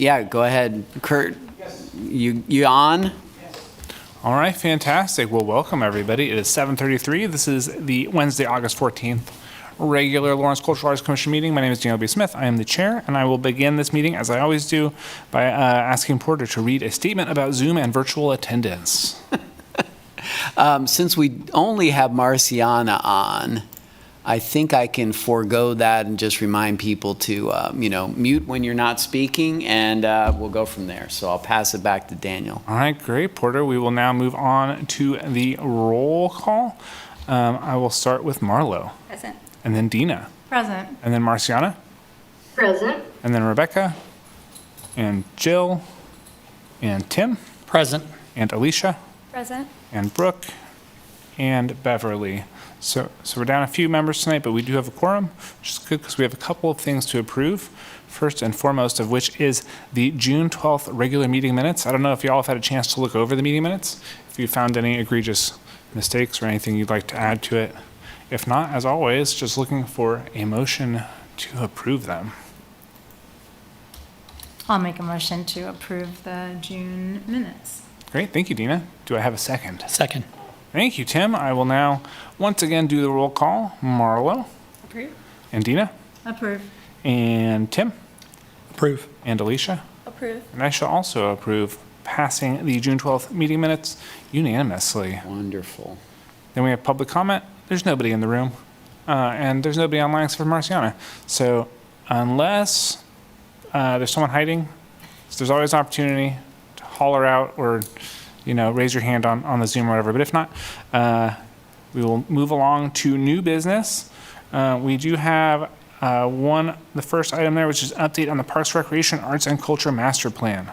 Yeah, go ahead. Kurt, you on? All right, fantastic. Well, welcome everybody. It is 7:33. This is the Wednesday, August 14th, regular Lawrence Cultural Arts Commission meeting. My name is Daniel B. Smith. I am the chair, and I will begin this meeting, as I always do, by asking Porter to read a statement about Zoom and virtual attendance. Since we only have Marciana on, I think I can forego that and just remind people to, mute when you're not speaking, and we'll go from there. So I'll pass it back to Daniel. All right, great, Porter. We will now move on to the roll call. I will start with Marlo. Present. And then Dina. Present. And then Marciana. Present. And then Rebecca. And Jill. And Tim. Present. And Alicia. Present. And Brooke. And Beverly. So we're down a few members tonight, but we do have a quorum, which is good because we have a couple of things to approve. First and foremost of which is the June 12th regular meeting minutes. I don't know if you all have had a chance to look over the meeting minutes, if you found any egregious mistakes or anything you'd like to add to it. If not, as always, just looking for a motion to approve them. I'll make a motion to approve the June minutes. Great, thank you, Dina. Do I have a second? Second. Thank you, Tim. I will now once again do the roll call. Marlo. Approve. And Dina. Approve. And Tim. Approve. And Alicia. Approve. And I shall also approve passing the June 12th meeting minutes unanimously. Wonderful. Then we have public comment. There's nobody in the room. And there's nobody online except for Marciana. So unless there's someone hiding, there's always an opportunity to holler out or raise your hand on the Zoom or whatever. But if not, we will move along to new business. We do have the first item there, which is update on the Parks, Recreation, Arts, and Culture Master Plan.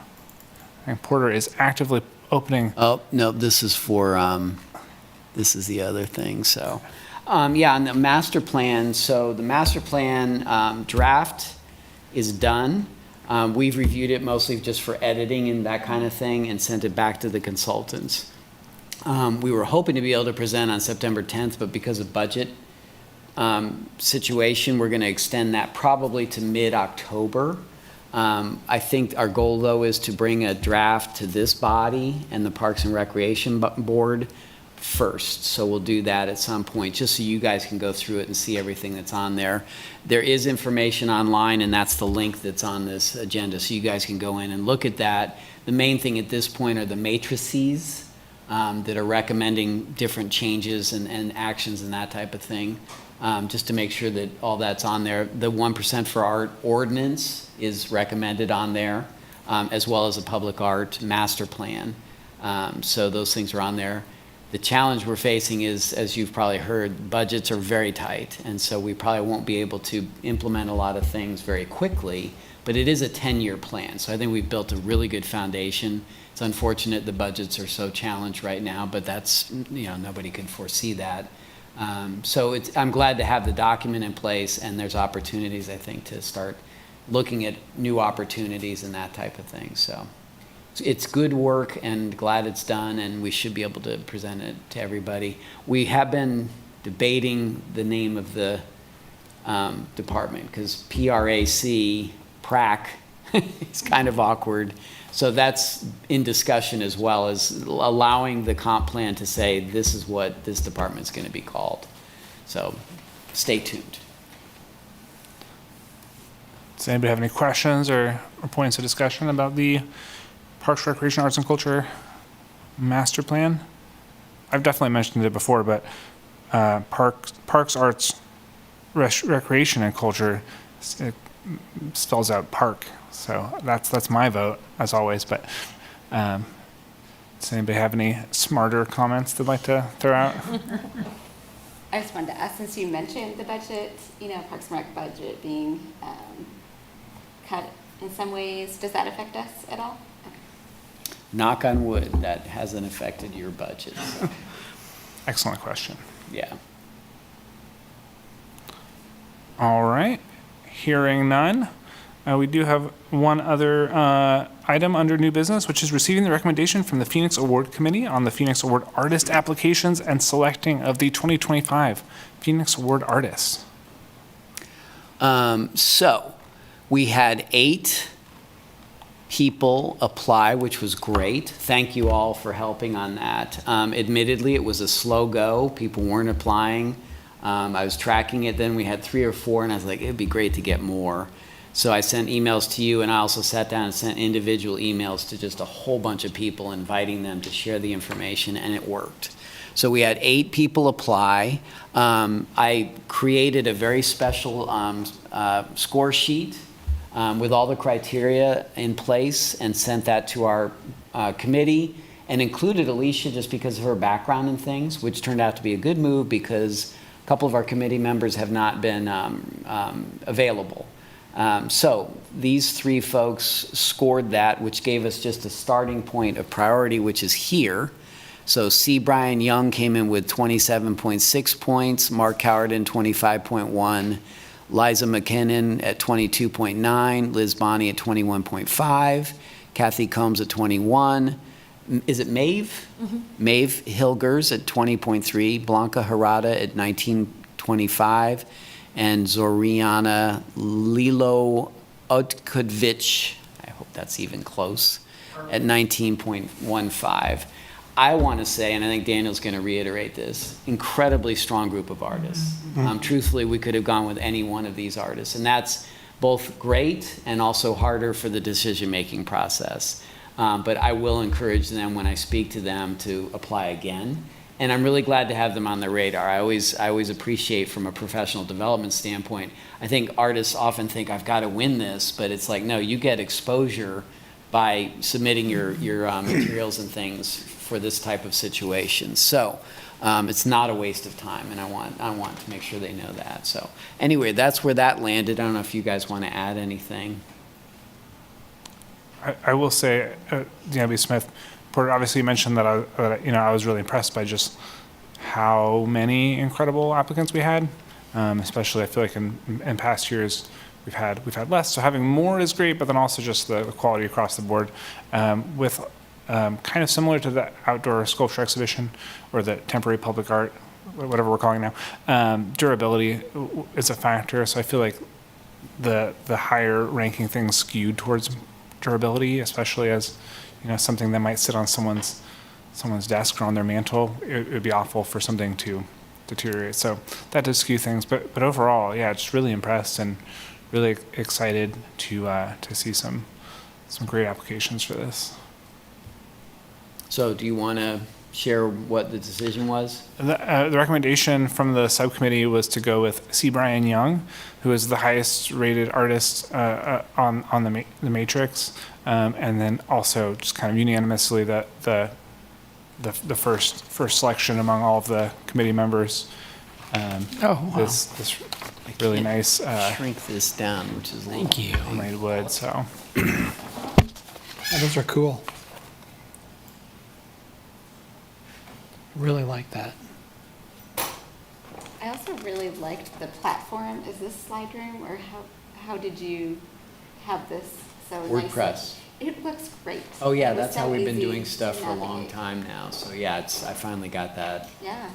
And Porter is actively opening. Oh, no, this is this is the other thing. So, on the master plan. So the master plan draft is done. We've reviewed it mostly just for editing and that kind of thing and sent it back to the consultants. We were hoping to be able to present on September 10th, but because of budget situation, we're going to extend that probably to mid-October. I think our goal, though, is to bring a draft to this body and the Parks and Recreation Board first. So we'll do that at some point, just so you guys can go through it and see everything that's on there. There is information online, and that's the link that's on this agenda, so you guys can go in and look at that. The main thing at this point are the matrices that are recommending different changes and actions and that type of thing, just to make sure that all that's on there. The 1% for art ordinance is recommended on there, as well as a public art master plan. So those things are on there. The challenge we're facing is, as you've probably heard, budgets are very tight, and so we probably won't be able to implement a lot of things very quickly, but it is a 10-year plan, so I think we've built a really good foundation. It's unfortunate the budgets are so challenged right now, but that's, nobody could foresee that. So I'm glad to have the document in place, and there's opportunities, I think, to start looking at new opportunities and that type of thing, so. It's good work and glad it's done, and we should be able to present it to everybody. We have been debating the name of the department because PRAC is kind of awkward. So that's in discussion, as well as allowing the comp plan to say this is what this department's going to be called. So stay tuned. Does anybody have any questions or points of discussion about the Parks, Recreation, Arts, and Culture Master Plan? I've definitely mentioned it before, but Parks, Arts, Recreation, and Culture, it spells out park. So that's my vote, as always. But does anybody have any smarter comments they'd like to throw out? I just wanted to ask, since you mentioned the budget, Parks and Rec budget being cut in some ways, does that affect us at all? Knock on wood, that hasn't affected your budget. So. Excellent question. Yeah. All right. Hearing none, we do have one other item under new business, which is receiving the recommendation from the Phoenix Award Committee on the Phoenix Award Artist applications and selecting of the 2025 Phoenix Award artists. So we had 8 people apply, which was great. Thank you all for helping on that. Admittedly, it was a slow go. People weren't applying. I was tracking it then. We had 3 or 4, and I was like, it'd be great to get more. So I sent emails to you, and I also sat down and sent individual emails to just a whole bunch of people, inviting them to share the information, and it worked. So we had 8 people apply. I created a very special score sheet with all the criteria in place and sent that to our committee, and included Alicia just because of her background and things, which turned out to be a good move because a couple of our committee members have not been available. So these 3 folks scored that, which gave us just a starting point of priority, which is here. So C. Brian Young came in with 27.6 points, Mark Cowardin 25.1, Liza McKinnon at 22.9, Liz Bonney at 21.5, Kathy Combs at 21. Is it Maeve? Mm-hmm. Maeve Hilgers at 20.3, Blanca Harada at 19.25, and Zoriana Lilo Otkovic, I hope that's even close, at 19.15. I want to say, and I think Daniel's going to reiterate this, incredibly strong group of artists. Truthfully, we could have gone with any one of these artists, and that's both great and also harder for the decision-making process. But I will encourage them when I speak to them to apply again. And I'm really glad to have them on the radar. I always appreciate from a professional development standpoint. I think artists often think I've got to win this, but it's like, no, you get exposure by submitting your materials and things for this type of situation. So it's not a waste of time, and I want to make sure they know that. So anyway, that's where that landed. I don't know if you guys want to add anything. I will say, Debbie Smith, Porter, obviously you mentioned that I was really impressed by just how many incredible applicants we had. Especially, I feel like in past years we've had less. So having more is great, but then also just the quality across the board. With kind of similar to the outdoor sculpture exhibition or the temporary public art, whatever we're calling it now, durability is a factor. So I feel like the higher ranking things skewed towards durability, especially as something that might sit on someone's desk or on their mantle. It would be awful for something to deteriorate. So that does skew things. But overall, yeah, just really impressed and really excited to see some great applications for this. So do you want to share what the decision was? The recommendation from the subcommittee was to go with C. Brian Young, who is the highest rated artist on the Matrix, and then also just kind of unanimously the first selection among all of the committee members. Wow. This really nice Shrink this down, which is Thank you. homemade wood. So Oh, those are cool. Really like that. I also really liked the platform. Is this slide room, or how did you have this so nice? WordPress. It looks great. Oh yeah, It was that's how so we've been easy doing to stuff for a long navigate. time now. So yeah, I finally got that. Yeah.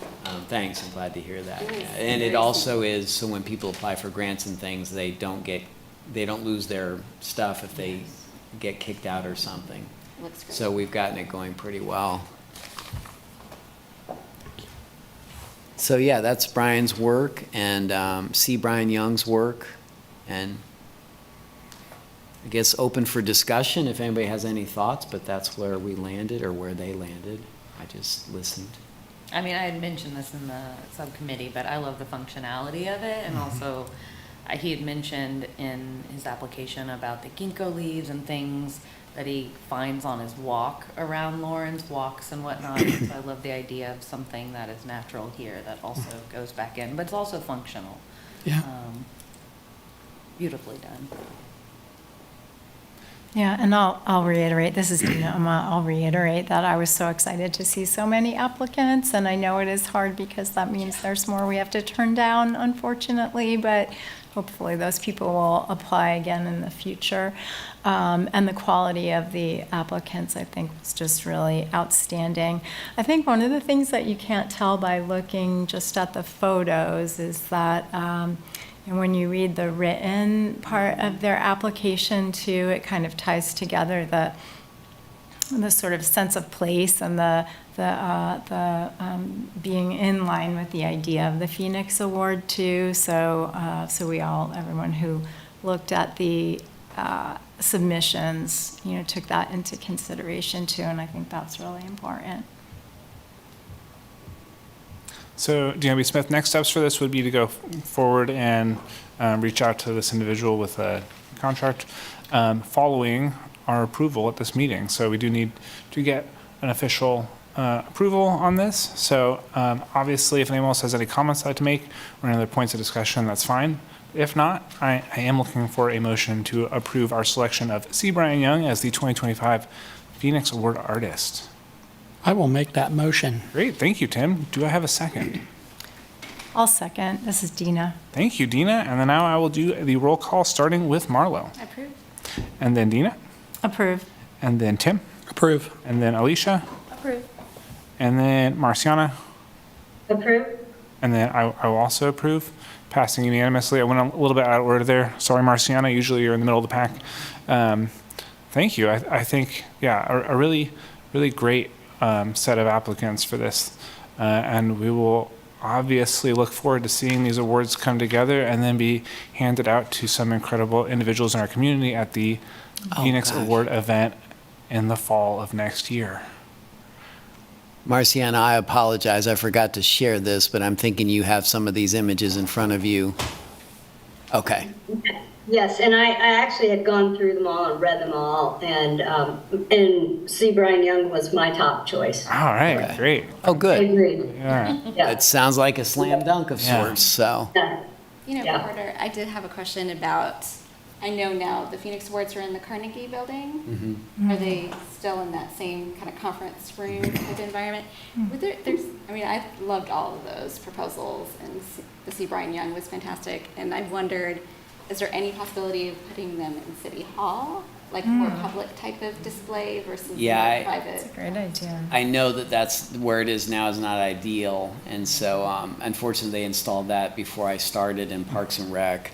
Thanks, I'm glad to hear that. It was Yeah. And it very also is, so when people apply for grants and things, they don't lose their stuff if they get kicked out or something. It looks great. So we've gotten it going pretty well. So yeah, that's Brian's work and C. Brian Young's work, and I guess open for discussion if anybody has any thoughts, but that's where we landed or where they landed. I just listened. I mean, I had mentioned this in the subcommittee, but I love the functionality of it, and also he had mentioned in his application about the ginkgo leaves and things that he finds on his walk around Lawrence, walks and whatnot. So I love the idea of something that is natural here that also goes back in, but it's also functional. Yeah. Beautifully done. Yeah, and I'll reiterate, this is Dina, I'll reiterate that I was so excited to see so many applicants, and I know it is hard because that means there's more we have to turn down, unfortunately, but hopefully those people will apply again in the future. And the quality of the applicants, I think, was just really outstanding. I think one of the things that you can't tell by looking just at the photos is that And when you read the written part of their application too, it kind of ties together the sort of sense of place and the being in line with the idea of the Phoenix Award too. So everyone who looked at the submissions, took that into consideration too, and I think that's really important. So, DMB Smith, next steps for this would be to go forward and reach out to this individual with a contract following our approval at this meeting. So we do need to get an official approval on this. So obviously, if anyone else has any comments they'd like to make or any other points of discussion, that's fine. If not, I am looking for a motion to approve our selection of C. Brian Young as the 2025 Phoenix Award Artist. I will make that motion. Great, thank you, Tim. Do I have a second? I'll second. This is Dina. Thank you, Dina. And then now I will do the roll call starting with Marlo. Approved. And then Dina. Approve. And then Tim. Approve. And then Alicia. Approved. And then Marciana. Approve. And then I will also approve, passing unanimously. I went a little bit out of order there. Sorry, Marciana. Usually you're in the middle of the pack. Thank you. I think, yeah, a really, really great set of applicants for this. And we will obviously look forward to seeing these awards come together and then be handed out to some incredible individuals in our community at the Phoenix Award event in the fall of next year. Marciana, I apologize. I forgot to share this, but I'm thinking you have some of these images in front of you. Okay. Yes, and I actually had gone through them all and read them all, and C. Brian Young was my top choice. All right, Okay. great. Oh, good. Agreed. Yeah. Yeah. It sounds like a slam dunk of Yeah. sorts, so. Yeah. Yeah. Porter, I did have a question about, I know now the Phoenix Awards are in the Carnegie Building. Are they still in that same kind of conference room type environment? I loved all of those proposals, and the C. Brian Young was fantastic, and I wondered, is there any possibility of putting them in City Hall, like more public type of display versus Yeah, more private? Great idea. I know that that's where it is now is not ideal, and so unfortunately they installed that before I started in Parks and Rec.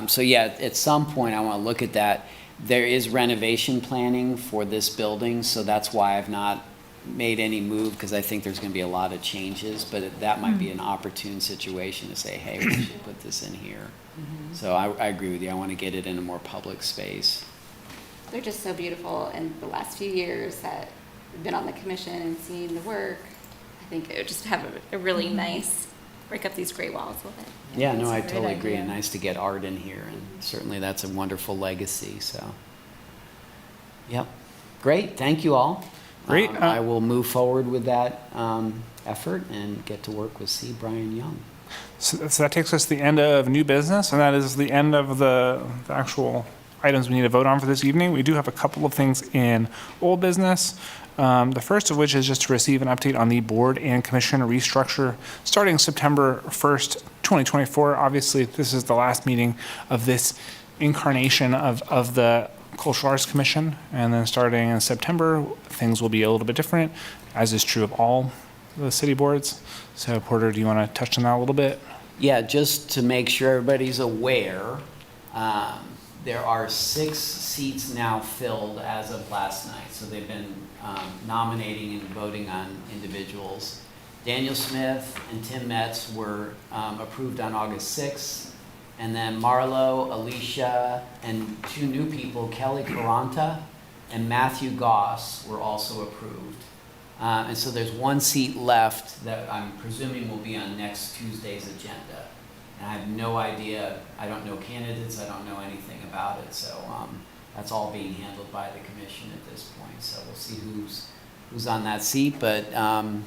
So yeah, at some point I want to look at that. There is renovation planning for this building, so that's why I've not made any move, because I think there's going to be a lot of changes, but that might be an opportune situation to say, hey, we should put this in here. So I agree with you. I want to get it in a more public space. They're just so beautiful, and the last few years that I've been on the commission and seen the work, I think it would just have a really nice, break up these gray walls with it. Yeah, no, That's a I great totally agree. idea. And nice to get art in here, and certainly that's a wonderful legacy, so. Yep, great, thank you all. Great. I will move forward with that effort and get to work with C. Brian Young. So that takes us to the end of new business, and that is the end of the actual items we need to vote on for this evening. We do have a couple of things in old business. The first of which is just to receive an update on the board and commission restructure starting September 1st, 2024. Obviously, this is the last meeting of this incarnation of the Cultural Arts Commission, and then starting in September, things will be a little bit different, as is true of all the city boards. So Porter, do you want to touch on that a little bit? Yeah, just to make sure everybody's aware, there are 6 seats now filled as of last night. So they've been nominating and voting on individuals. Daniel Smith and Tim Metz were approved on August 6th. And then Marlo, Alicia, and 2 new people, Kelly Caranta and Matthew Goss, were also approved. And so there's 1 seat left that I'm presuming will be on next Tuesday's agenda. And I have no idea, I don't know candidates, I don't know anything about it, so that's all being handled by the commission at this point. So we'll see who's on that seat, but and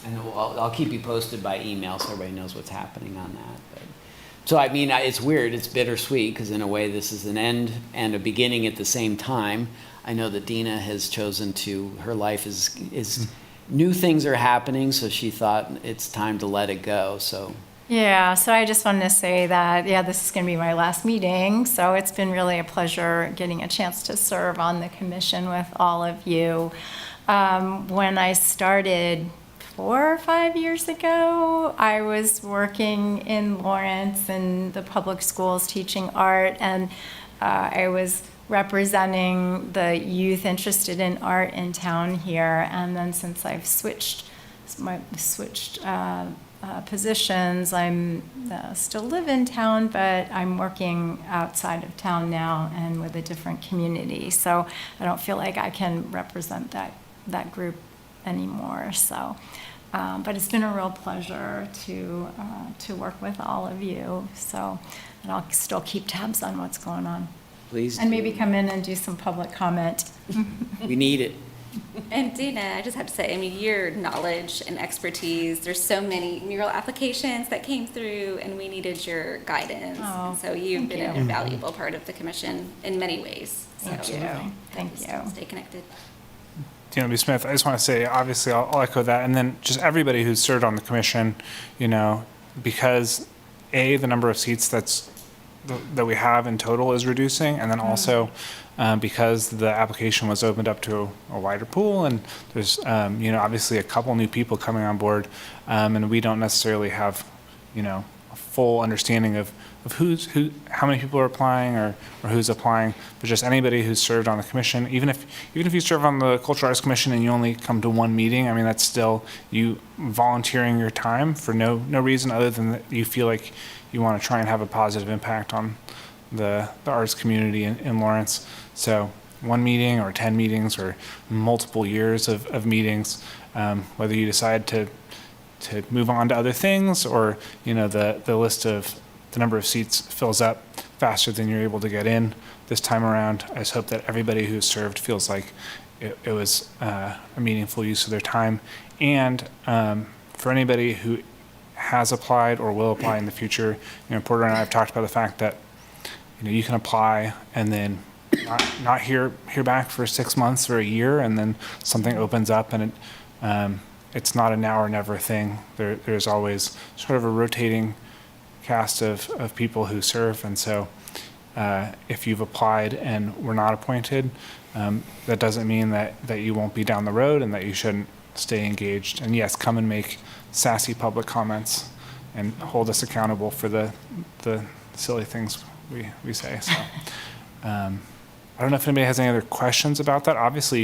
I'll keep you posted by email so everybody knows what's happening on that. But, so I mean, it's weird, it's bittersweet, because in a way this is an end and a beginning at the same time. I know that Dina has chosen her life is new things are happening, so she thought it's time to let it go, so. Yeah, so I just wanted to say that, this is going to be my last meeting, so it's been really a pleasure getting a chance to serve on the commission with all of you. When I started 4 or 5 years ago, I was working in Lawrence in the public schools teaching art, and I was representing the youth interested in art in town here. And then since I've switched positions, I'm still live in town, but I'm working outside of town now and with a different community. So I don't feel like I can represent that group anymore. So, but it's been a real pleasure to work with all of you. So, and I'll still keep tabs on what's going on. Please And maybe do. come in and do some public comment. We need it. And Dana, I just have to say, I mean, your knowledge and expertise, there's so many mural applications that came through, and we needed your guidance. Oh, And so you've thank been you. a valuable part of the commission in many ways. So Thank you. Thank you. Stay connected. Deanna B. Smith, I just want to say, obviously, I'll echo that. And then just everybody who's served on the commission, you know, because the number of seats that we have in total is reducing, and then also because the application was opened up to a wider pool, and there's, you know, obviously a couple new people coming on board, and we don't necessarily have, you know, a full understanding of how many people are applying or who's applying, but just anybody who's served on the commission, even if you serve on the Cultural Arts Commission and you only come to one meeting, I mean, that's still you volunteering your time for no reason other than that you feel like you want to try and have a positive impact on the arts community in Lawrence. So 1 meeting or 10 meetings or multiple years of meetings, whether you decide to move on to other things, or, you know, the list of the number of seats fills up faster than you're able to get in this time around. I just hope that everybody who's served feels like it was a meaningful use of their time. And for anybody who has applied or will apply in the future, you know, Porter and I have talked about the fact that, you know, you can apply and then not hear back for 6 months or a year, and then something opens up, and it's not a now or never thing. There's always sort of a rotating cast of people who serve, and so if you've applied and were not appointed, that doesn't mean that you won't be down the road and that you shouldn't stay engaged. And yes, come and make sassy public comments and hold us accountable for the silly things we say. So I don't know if anybody has any other questions about that. Obviously,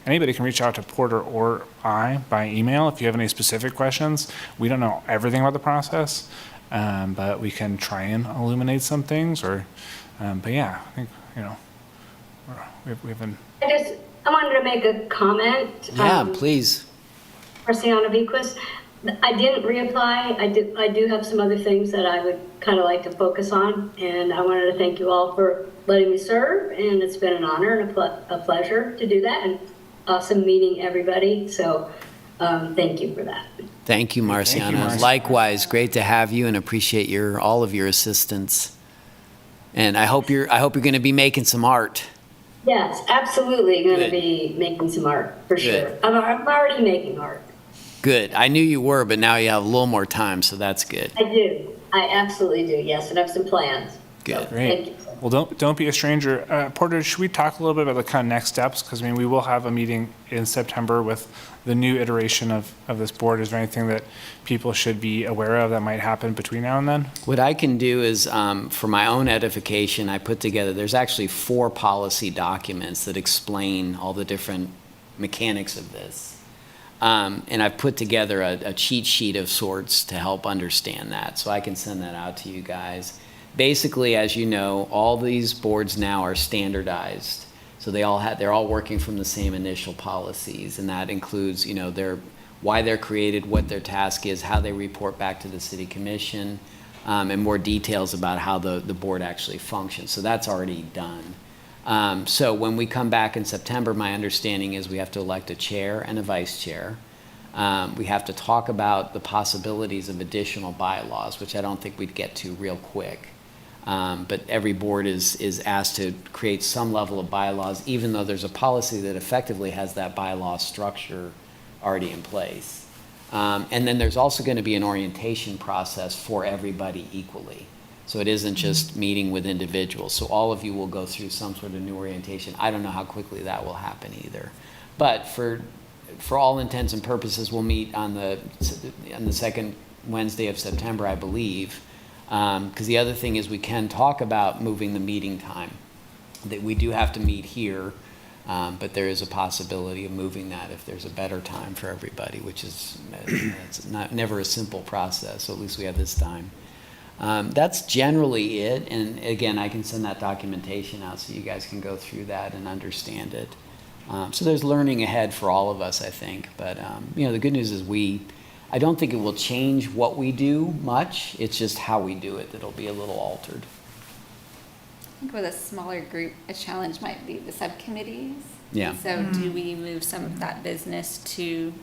anybody can reach out to Porter or I by email if you have any specific questions. We don't know everything about the process, but we can try and illuminate some things. But yeah, I think, you know, we've been. I wanted to make a comment. Yeah, please. Marciana Vequist. I didn't reapply. I do have some other things that I would kind of like to focus on, and I wanted to thank you all for letting me serve, and it's been an honor and a pleasure to do that, and awesome meeting everybody. So thank you for that. Thank you, Marciana. Marciana. Likewise, great to have you and appreciate all of your assistance. And I hope you're going to be making some art. Yes, absolutely going Good. to be making some art for Good. sure. I'm already making art. Good. I knew you were, but now you have a little more time, so that's good. I do. I absolutely do. Yes, and I have some plans. Good. So, Great. thank you. Well, don't be a stranger. Porter, should we talk a little bit about the kind of next steps? Because, I mean, we will have a meeting in September with the new iteration of this board. Is there anything that people should be aware of that might happen between now and then? What I can do is, for my own edification, I put together, there's actually 4 policy documents that explain all the different mechanics of this. And I've put together a cheat sheet of sorts to help understand that. So I can send that out to you guys. Basically, as you know, all these boards now are standardized. So they're all working from the same initial policies, and that includes, you know, why they're created, what their task is, how they report back to the city commission, and more details about how the board actually functions. So that's already done. So when we come back in September, my understanding is we have to elect a chair and a vice chair. We have to talk about the possibilities of additional bylaws, which I don't think we'd get to real quick. But every board is asked to create some level of bylaws, even though there's a policy that effectively has that bylaw structure already in place. And then there's also going to be an orientation process for everybody equally. So it isn't just meeting with individuals. So all of you will go through some sort of new orientation. I don't know how quickly that will happen either. But for for all intents and purposes, we'll meet on the second Wednesday of September, I believe. Because the other thing is we can talk about moving the meeting time. That we do have to meet here, but there is a possibility of moving that if there's a better time for everybody, which is it's never a simple process. So at least we have this time. That's generally it. And again, I can send that documentation out so you guys can go through that and understand it. So there's learning ahead for all of us, I think. But, the good news is I don't think it will change what we do much. It's just how we do it that'll be a little altered. I think with a smaller group, a challenge might be the subcommittees. Yeah. So do we move some of that business to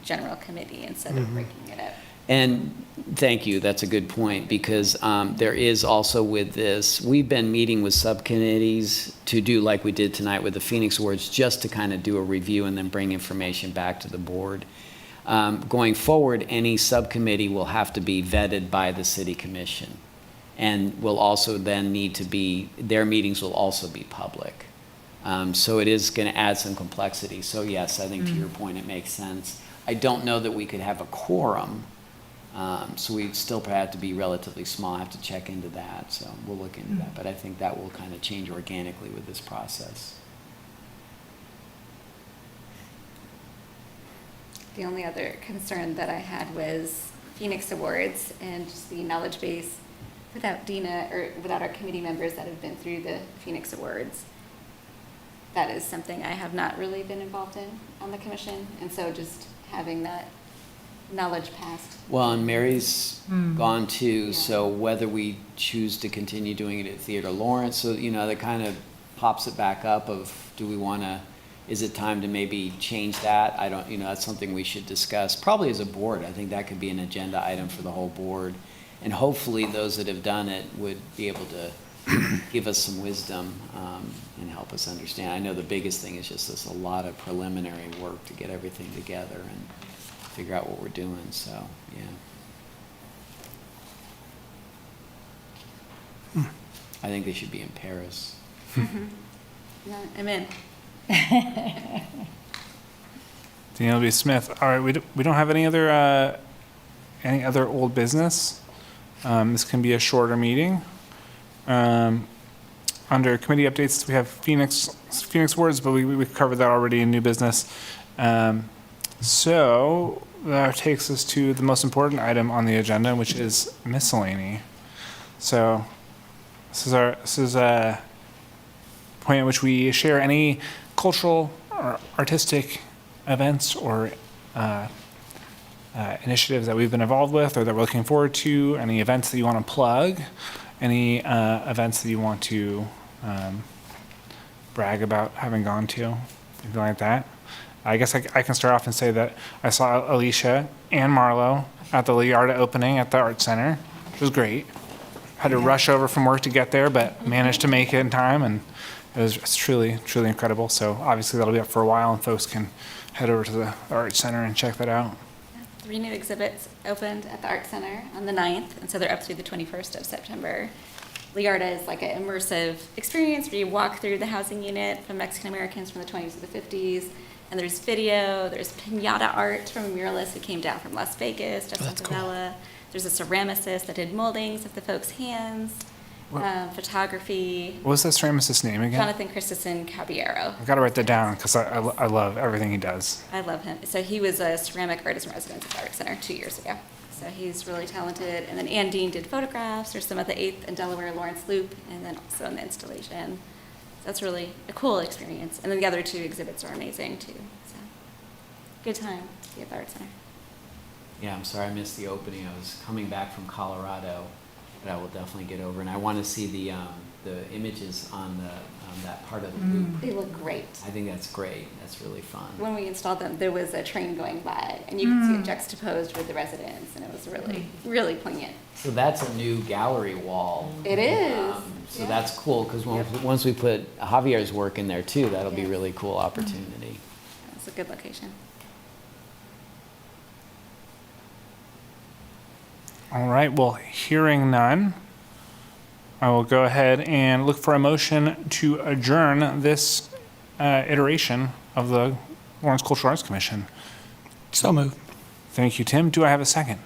general committee instead of breaking it up? And thank you, that's a good point, because there is also with this, we've been meeting with subcommittees to do like we did tonight with the Phoenix Awards, just to kind of do a review and then bring information back to the board. Going forward, any subcommittee will have to be vetted by the city commission, and will also then need to be, their meetings will also be public. So it is going to add some complexity. So yes, I think to your point, it makes sense. I don't know that we could have a quorum. So we'd still have to be relatively small. I have to check into that. So we'll look into that. But I think that will kind of change organically with this process. The only other concern that I had was Phoenix Awards and just the knowledge base without Dina or without our committee members that have been through the Phoenix Awards. That is something I have not really been involved in on the commission. And so just having that knowledge passed. Well, and Mary's gone too, Yeah. so whether we choose to continue doing it at Theater Lawrence, so, that kind of pops it back up of, do we want to, is it time to maybe change that? I don't, that's something we should discuss, probably as a board. I think that could be an agenda item for the whole board. And hopefully those that have done it would be able to give us some wisdom and help us understand. I know the biggest thing is just this, a lot of preliminary work to get everything together and figure out what we're doing, so, yeah. I think they should be in Paris. No, I'm in. Daniel B. Smith. All right, we don't have any other old business. This can be a shorter meeting. Under committee updates, we have Phoenix Awards, but we covered that already in new business. So that takes us to the most important item on the agenda, which is miscellany. So this is a point at which we share any cultural or artistic events or initiatives that we've been involved with or that we're looking forward to, any events that you want to plug, any events that you want to brag about having gone to, anything like that. I guess I can start off and say that I saw Alicia and Marlo at the Liarda opening at the Art Center, which was great. Had to rush over from work to get there, but managed to make it in time, and it's truly, truly incredible. So obviously that'll be up for a while, and folks can head over to the Art Center and check that out. 3 new exhibits opened at the Art Center on the 9th, and so they're up through the 21st of September. Liarda is like an immersive experience where you walk through the housing unit from Mexican Americans from the 20s to the 50s. And there's video, there's pinata art from a muralist who came down from Las Vegas, Justin Favela. There's a ceramicist that did moldings of the folks' hands, photography. What was that ceramicist's name again? Jonathan Christensen Caballero. I've got to write that down because I love everything he does. I love him. So he was a ceramic artist in residence at the Art Center 2 years ago. So he's really talented. And then Ann Dean did photographs. There's some at the 8th and Delaware Lawrence Loop, and then also in the installation. That's really a cool experience. And then the other 2 exhibits are amazing too. So good time to be at the Art Center. Yeah, I'm sorry I missed the opening. I was coming back from Colorado, but I will definitely get over. And I want to see the images on that part of the loop. They look great. I think that's great. That's really fun. When we installed them, there was a train going by, and you could see it juxtaposed with the residents, and it was really, really poignant. So that's a new gallery wall. It is. So that's cool, because once we put Javier's work in there too, that'll be a Yes. really cool opportunity. It's a good location. All right, well, hearing none, I will go ahead and look for a motion to adjourn this iteration of the Lawrence Cultural Arts Commission. So move. Thank you, Tim. Do I have a second?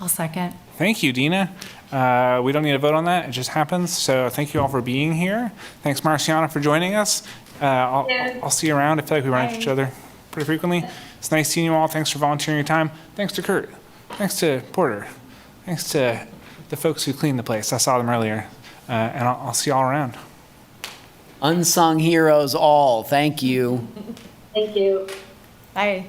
I'll second. Thank you, Dina. We don't need a vote on that. It just happens. So thank you all for being here. Thanks, Marciana, for joining us. I'll see you around. I feel like we run into each other pretty frequently. It's nice seeing you all. Thanks for volunteering your time. Thanks to Kurt. Thanks to Porter. Thanks to the folks who cleaned the place. I saw them earlier. And I'll see you all around. Unsung heroes all, thank you. Thank you. Bye.